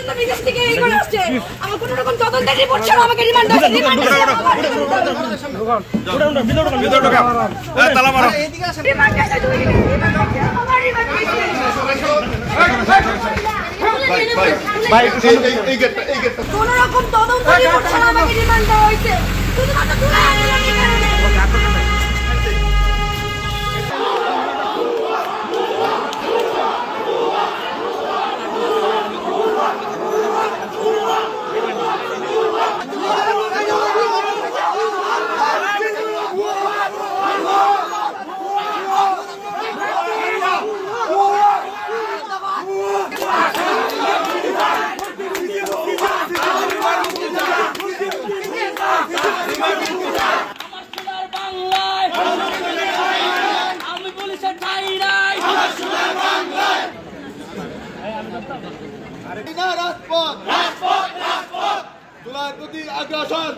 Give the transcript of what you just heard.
পর্যন্ত বিদেশ থেকে এই করে আসছে। আমার কোনো রকম তদন্তের রিপোর্ট ছাড়া আমাকে রিমান্ড দাও। তালা মারো। কোনো রকম তদন্তের রিপোর্ট ছাড়া আমাকে রিমান্ড দেওয়া হয়েছে। শুধুমাত্র রাজপথ জুলাইয়ের প্রতি আগ্রাসন